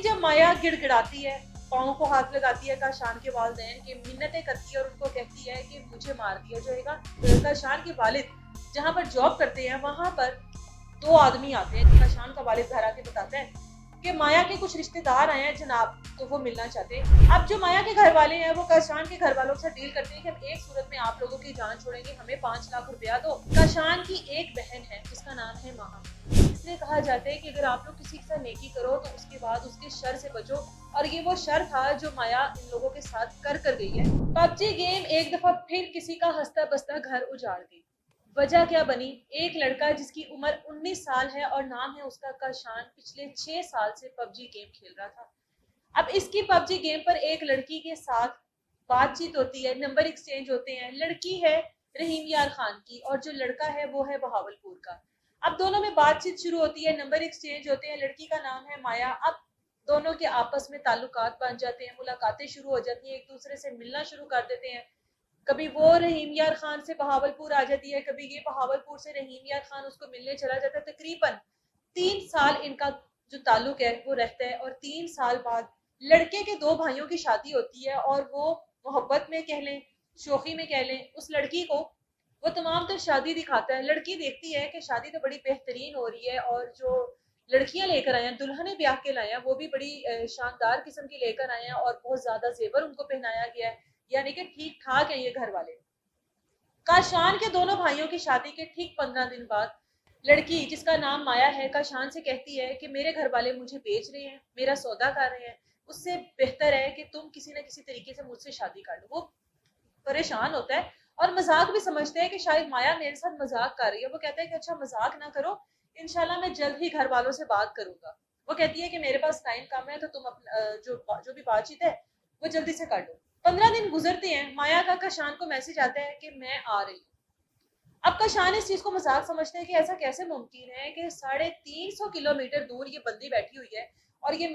जब माया गिड़गिड़ाती है, पाँव को हाथ लगाती है काशान के वालिदैन की मिन्नतें करती है और उनको कहती है कि मुझे मार दिया जाएगा। काशान के वालिद जहाँ पर जॉब करते हैं वहां पर दो आदमी आते हैं। काशान का वालिद घर आके बताता है कि माया के कुछ रिश्तेदार आए हैं जनाब, तो वो मिलना चाहते हैं। अब जो माया के घर वाले हैं वो काशान के घर वालों से डील करते हैं कि हम एक सूरत में आप लोगों की जान छोड़ेंगे, हमें 5 लाख रुपया दो। काशान की एक बहन है जिसका नाम है महा। इसलिए कहा जाता है कि अगर आप लोग किसी के साथ नेकी करो तो उसके बाद उसके शर से बचो, और ये वो शर था जो माया इन लोगों के साथ कर गई है। पबजी गेम एक दफा फिर किसी का हंसता बसता घर उजाड़ गई। वजह क्या बनी? एक लड़का जिसकी उम्र 19 साल है और नाम है उसका काशान, पिछले 6 साल से पबजी गेम खेल रहा था। अब इसकी पबजी गेम पर एक लड़की के साथ बातचीत होती है, नंबर एक्सचेंज होते हैं। लड़की है रहीम यार खान की और जो लड़का है वो है बहावलपुर का। अब दोनों में बातचीत शुरू होती है, नंबर एक्सचेंज होते हैं। लड़की का नाम है माया। अब दोनों के आपस में ताल्लुकात बन जाते हैं, मुलाकातें शुरू हो जाती हैं, एक दूसरे से मिलना शुरू कर देते हैं। कभी वो रहीम यार खान से बहावलपुर आ जाती है, कभी ये बहावलपुर से रहीम यार खान उसको मिलने चला जाता है। तकरीबन 3 साल इनका जो ताल्लुक है वो रहता है और 3 साल बाद लड़के के दो भाइयों की शादी होती है और वो मोहब्बत में कह लें, शोखी में कह लें, उस लड़की को वो तमाम तर शादी दिखाता है। लड़की देखती है कि शादी तो बड़ी बेहतरीन हो रही है और जो लड़कियां लेकर आए हैं, दुल्हने ब्याह के लाए हैं, वो भी बड़ी शानदार किस्म की लेकर आए हैं और बहुत ज्यादा जेवर उनको पहनाया गया है, यानी कि ठीक ठाक है ये घर वाले। काशान के दोनों भाइयों की शादी के ठीक 15 दिन बाद लड़की जिसका नाम माया है काशान से कहती है कि मेरे घर वाले मुझे बेच रहे हैं, मेरा सौदा कर रहे हैं, उससे बेहतर है कि तुम किसी न किसी तरीके से मुझसे शादी कर लो। वो परेशान होता है और मजाक भी समझते हैं कि शायद माया मेरे साथ मजाक कर रही है। वो कहता है कि अच्छा मजाक ना करो, इंशाल्लाह मैं जल्द ही घर वालों से बात करूंगा। वो कहती है कि मेरे पास टाइम कम है तो तुम अपना जो जो भी बातचीत है वो जल्दी से कर लो। 15 दिन गुजरते हैं, माया का काशान को मैसेज आता है कि मैं आ रही हूँ। अब काशान इस चीज को मजाक समझते हैं कि ऐसा कैसे मुमकिन है कि 350 किलोमीटर दूर ये बंदी बैठी हुई है और ये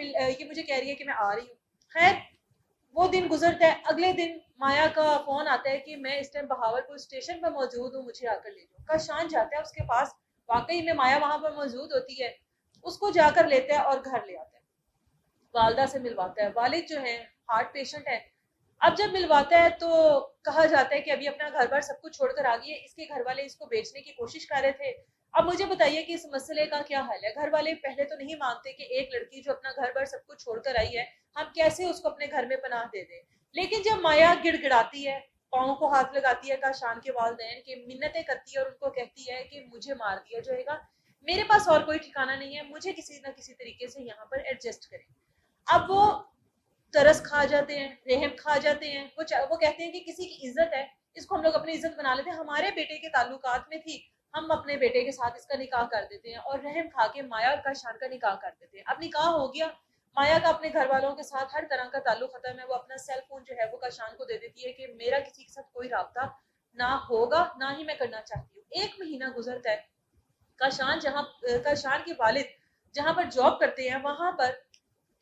मुझे कह रही है कि मैं आ रही हूँ। खैर वो दिन गुजरता है। अगले दिन माया का फोन आता है कि मैं इस टाइम बहावलपुर स्टेशन पर मौजूद हूँ, मुझे आकर ले जाओ। काशान जाता है उसके पास, वाकई में माया वहां पर मौजूद होती है। उसको जाकर लेता है और घर ले आता है, वालदा से मिलवाता है। वालिद जो है हार्ट पेशेंट है। अब जब मिलवाता है तो कहा जाता है कि अभी अपना घर बार सब कुछ छोड़कर आ गई है, इसके घर वाले इसको बेचने की कोशिश कर रहे थे। अब मुझे बताइए कि इस मसले का क्या हल है? घर वाले पहले तो नहीं मानते कि एक लड़की जो अपना घर बार सब कुछ छोड़कर आई है, हम कैसे उसको अपने घर में पनाह दे दें। लेकिन जब माया गिड़गिड़ाती है, पाँव को हाथ लगाती है काशान के वालिदैन की मिन्नतें करती है और उनको कहती है कि मुझे मार दिया जाएगा, मेरे पास और कोई ठिकाना नहीं है, मुझे किसी न किसी तरीके से यहाँ पर एडजस्ट करें। अब वो तरस खा जाते हैं, रहम खा जाते हैं। वो कहते हैं कि किसी की इज्जत है, इसको हम लोग अपनी इज्जत बना लेते हैं, हमारे बेटे के ताल्लुकात में थी, हम अपने बेटे के साथ इसका निकाह कर देते हैं। और रहम खा के माया और काशान का निकाह कर देते हैं। अब निकाह हो गया, माया का अपने घर वालों के साथ हर तरह का ताल्लुक खत्म है। वो अपना सेल फोन जो है वो काशान को दे देती है कि मेरा किसी के साथ कोई राब्ता ना होगा, ना ही मैं करना चाहती हूँ। 1 महीना गुजरता है। काशान के वालिद जहाँ पर जॉब करते हैं वहां पर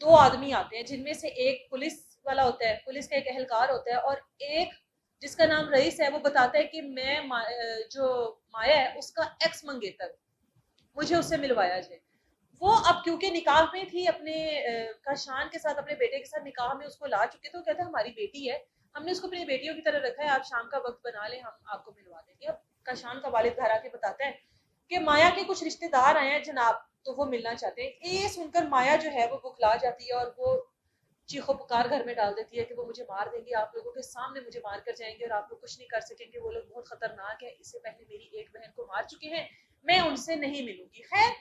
दो आदमी आते हैं, जिनमें से एक पुलिस वाला होता है, पुलिस का एक एहलकार होता है, और एक जिसका नाम रईस है वो बताता है कि जो माया है उसका एक्स मंगेतर, मुझे उससे मिलवाया जाए। वो अब क्योंकि निकाह में थी, अपने काशान के साथ, अपने बेटे के साथ निकाह में उसको ला चुके, तो कहता है हमारी बेटी है, हमने उसको अपनी बेटियों की तरह रखा है, आप शाम का वक्त बना लें, हम आपको मिलवा देंगे। अब काशान का वालिद घर आके बताता है कि माया के कुछ रिश्तेदार आए हैं जनाब, तो वो मिलना चाहते हैं। ये सुनकर माया जो है वो बुखला जाती है और वो चीखो पुकार घर में डाल देती है कि वो मुझे मार देंगे, आप लोगों के सामने मुझे मार कर जाएंगे और आप लोग कुछ नहीं कर सकेंगे, वो लोग बहुत खतरनाक है, इससे पहले मेरी एक बहन को मार चुके हैं, मैं उनसे नहीं मिलूंगी। खैर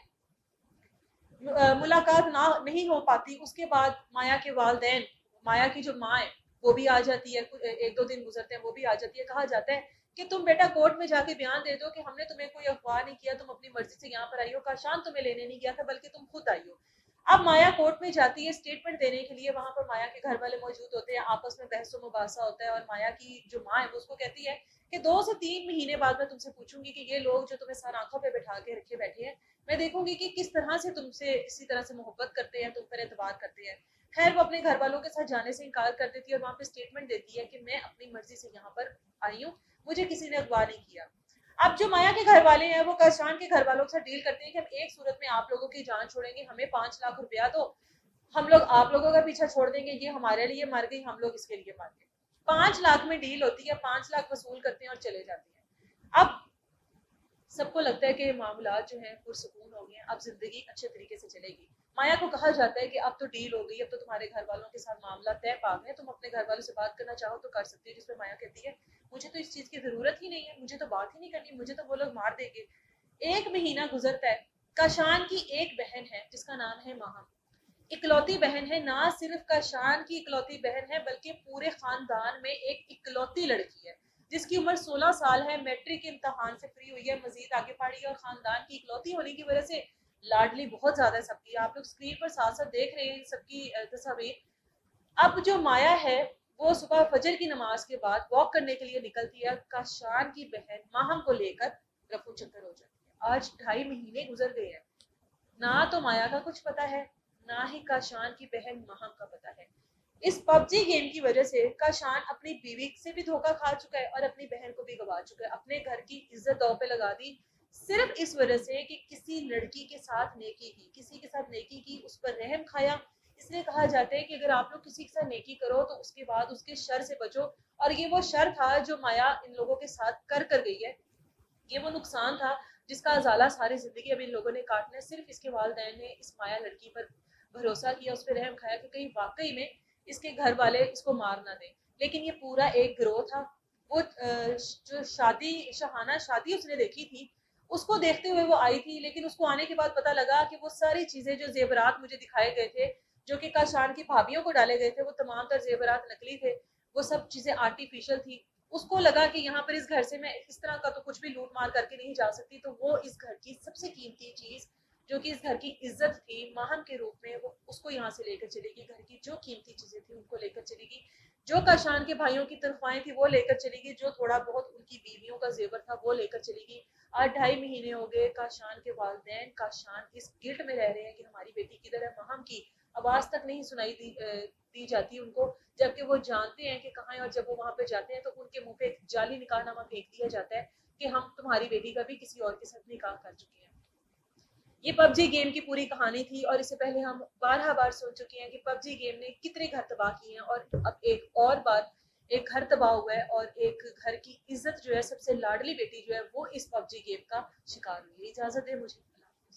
मुलाकात ना नहीं हो पाती। उसके बाद माया के वालदैन, माया की जो माँ है वो भी आ जाती है, 1-2 दिन गुजरते हैं, वो भी आ जाती है। कहा जाता है कि तुम बेटा कोर्ट में जाके बयान दे दो कि हमने तुम्हें कोई अफवाह नहीं किया, तुम अपनी मर्जी से यहाँ पर आई हो, काशान तुम्हें लेने नहीं गया था बल्कि तुम खुद आई हो। अब माया कोर्ट में जाती है स्टेटमेंट देने के लिए, वहां पर माया के घर वाले मौजूद होते हैं, आपस में बहस मुबासा होता है और माया की जो माँ है वो उसको कहती है कि 2 से 3 महीने बाद मैं तुमसे पूछूंगी कि ये लोग जो तुम्हें सर आंखों पे बैठा के रखे बैठे हैं, मैं देखूंगी कि किस तरह से तुमसे इसी तरह से मोहब्बत करते हैं, तुम पर एतबार करते हैं। खैर वो अपने घर वालों के साथ जाने से इनकार कर देती है और वहां पे स्टेटमेंट देती है कि मैं अपनी मर्जी से यहाँ पर आई हूँ, मुझे किसी ने अगवा नहीं किया। अब जो माया के घर वाले हैं वो काशान के घर वालों के साथ डील करते हैं कि हम एक सूरत में आप लोगों की जान छोड़ेंगे, हमें 5 लाख रुपया दो। हम लोग आप लोगों का पीछा छोड़ देंगे, ये हमारे लिए मर गई, हम लोग इसके लिए मर गए। 5 लाख में डील होती है, 5 लाख वसूल करते हैं और चले जाते हैं। अब सबको लगता है कि मामला जो है पुरसुकून हो गए, अब जिंदगी अच्छे तरीके से चलेगी। माया को कहा जाता है कि अब तो डील हो गई, अब तो तुम्हारे घर वालों के साथ मामला तय पा गया, तुम अपने घर वालों से बात करना चाहो तो कर सकती हो। जिसमें माया कहती है मुझे तो इस चीज की जरूरत ही नहीं है, मुझे तो बात ही नहीं करनी, मुझे तो वो लोग मार देंगे। 1 महीना गुजरता है। काशान की एक बहन है जिसका नाम है माहम, इकलौती बहन है। ना सिर्फ काशान की इकलौती बहन है बल्कि पूरे खानदान में एक इकलौती लड़की है जिसकी उम्र 16 साल है, मैट्रिक के इम्तहान से फ्री हुई है, मजीद आगे पढ़ी है और खानदान की इकलौती होने की वजह से लाडली बहुत ज्यादा है सबकी। आप लोग स्क्रीन पर साथ साथ देख रहे हैं सबकी तस्वीर। अब जो माया है वो सुबह फजर की नमाज के बाद वॉक करने के लिए निकलती है, काशान की बहन माहम को लेकर रफू चक्कर हो जाती है। आज 2.5 महीने गुजर गए हैं, ना तो माया का कुछ पता है, ना ही काशान की बहन महम का पता है। इस पबजी गेम की वजह से काशान अपनी बीवी से भी धोखा खा चुका है और अपनी बहन को भी गवा चुका है, अपने घर की इज्जत दांव पे लगा दी सिर्फ इस वजह से कि किसी लड़की के साथ नेकी की, किसी के साथ नेकी की, उस पर रहम खाया। इसलिए कहा जाता है कि अगर आप लोग किसी के साथ नेकी करो तो उसके बाद उसके शर से बचो। और ये वो शर था जो माया इन लोगों के साथ कर गई है। ये वो नुकसान था जिसका अजाला सारी जिंदगी अब इन लोगों ने काटना है। सिर्फ इसके वालिदैन ने इस माया लड़की पर भरोसा किया, उस पर रहम खाया कि कहीं वाकई में इसके घर वाले इसको मार ना दें। लेकिन ये पूरा एक गिरोह था। वो जो शादी शहाना शादी उसने देखी थी, उसको देखते हुए वो आई थी, लेकिन उसको आने के बाद पता लगा कि वो सारी चीजें जो जेवरात मुझे दिखाए गए थे, जो कि काशान की भाभीियों को डाले गए थे, वो तमाम तर जेवरात नकली थे, वो सब चीजें आर्टिफिशियल थी। उसको लगा कि यहाँ पर इस घर से मैं इस तरह का तो कुछ भी लूट मार करके नहीं जा सकती, तो वो इस घर की सबसे कीमती चीज जो कि इस घर की इज्जत थी माहम के रूप में, वो उसको यहाँ से लेकर चलेगी। घर की जो कीमती चीजें थी उनको लेकर चलेगी, जो काशान के भाइयों की तरफाएं थी वो लेकर चलेगी, जो थोड़ा बहुत उनकी बीवियों का जेवर था वो लेकर चलेगी। आज 2.5 महीने हो गए, काशान के वालदेन काशान इस गिल्ट में रह रहे हैं कि हमारी बेटी किधर है। माहम की आवाज तक नहीं सुनाई दी जाती उनको, जबकि वो जानते हैं कि कहाँ है। और जब वो वहां पे जाते हैं तो उनके मुंह पे एक जाली निकाहनामा फेंक दिया जाता है कि हम तुम्हारी बेटी का भी किसी और के साथ निकाह कर चुके हैं। ये पबजी गेम की पूरी कहानी थी और इससे पहले हम 12 बार सुन चुके हैं कि पबजी गेम ने कितने घर तबाह किए हैं, और अब एक और बार एक घर तबाह हुआ है और एक घर की इज्जत जो है, सबसे लाडली बेटी जो है वो इस पबजी गेम का शिकार हुई है। इजाजत है मुझे।